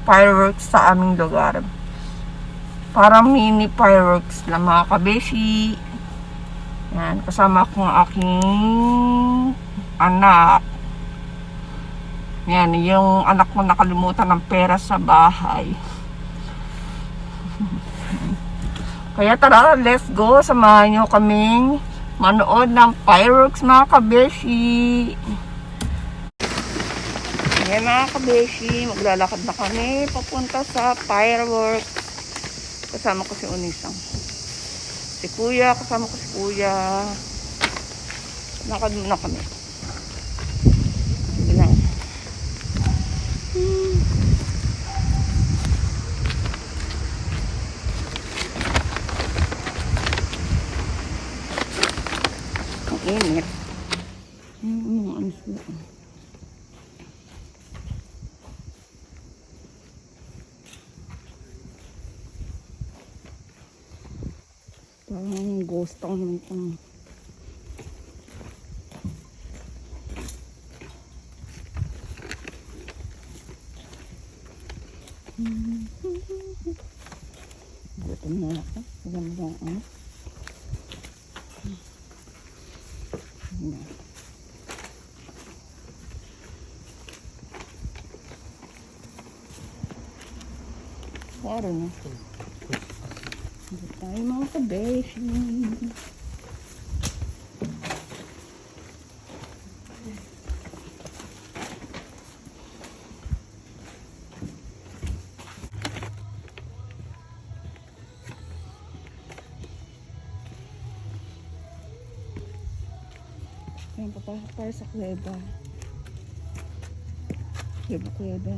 fireworks sa aming lugar. Parang mini fireworks na mga kabeshi. Yan, kasama ko ang aking anak. Yan, yung anak ko nakalimutan ng pera sa bahay. Kaya tara, let's go. Samahan nyo kaming manood ng fireworks mga kabeshi. Ayan mga kabeshi, maglalakad na kami papunta sa fireworks. Kasama ko si Unisang. Si Kuya, kasama ko si Kuya. Lakad muna kami. Sige lang. Init. Mga ano sila. Parang ghost town naman ito. Gutom na ako. Maganda ang Wala na. Hindi tayo mga kabeshi. Ayan, papasok tayo sa kuweba. Kuweba.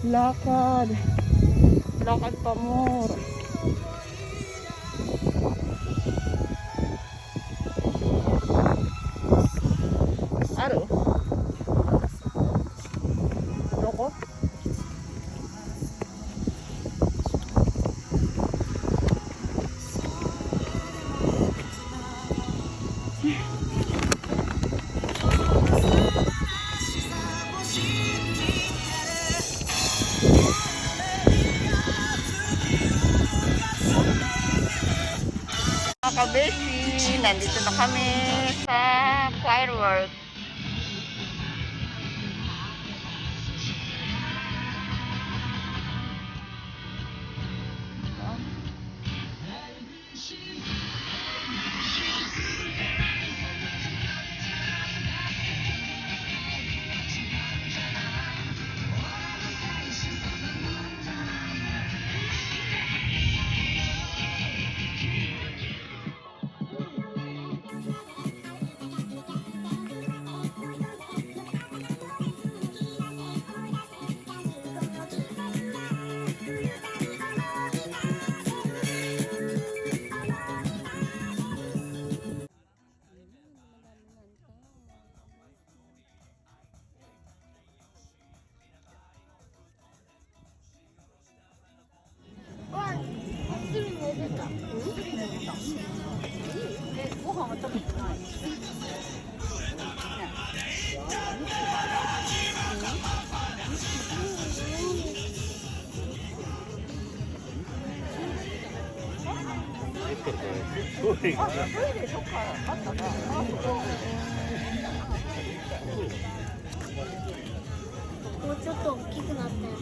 Lakad pa more. Aro loko Kabeshi, nandito na kami sa fireworks.もうちょっと大きくなったよ。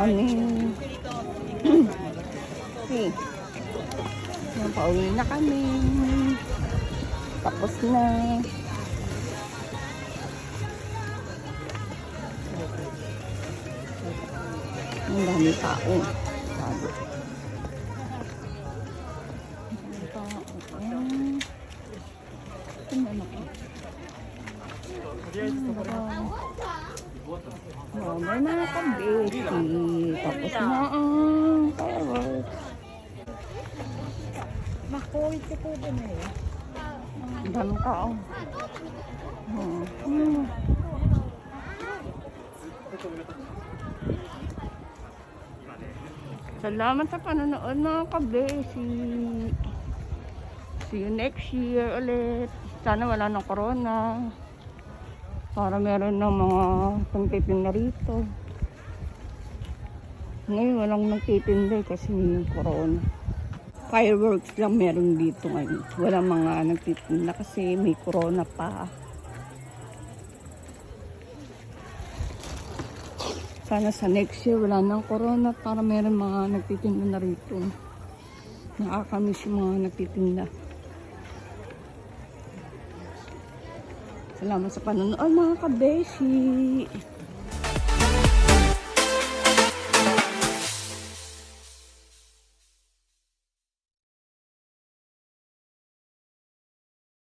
kami. Okay. Pauwi na kami. Tapos na. Ang dami tao. Sabi. Tingnan ako. May mga kabesi. Tapos na ang fireworks. Makuwit ko po din eh. Ang dami tao. Salamat sa panonood mga kabesi. See you next year ulit. Sana wala ng corona. Para meron ng mga pangtipin na rito. Ngayon walang nagtitinda kasi corona. Fireworks lang meron dito ngayon. Walang mga nagtitinda kasi may corona pa. Sana sa next year wala nang corona para meron mga nagtitinda na rito. Nakakamiss yung mga nagtitinda. Salamat sa panonood mga kabeshi.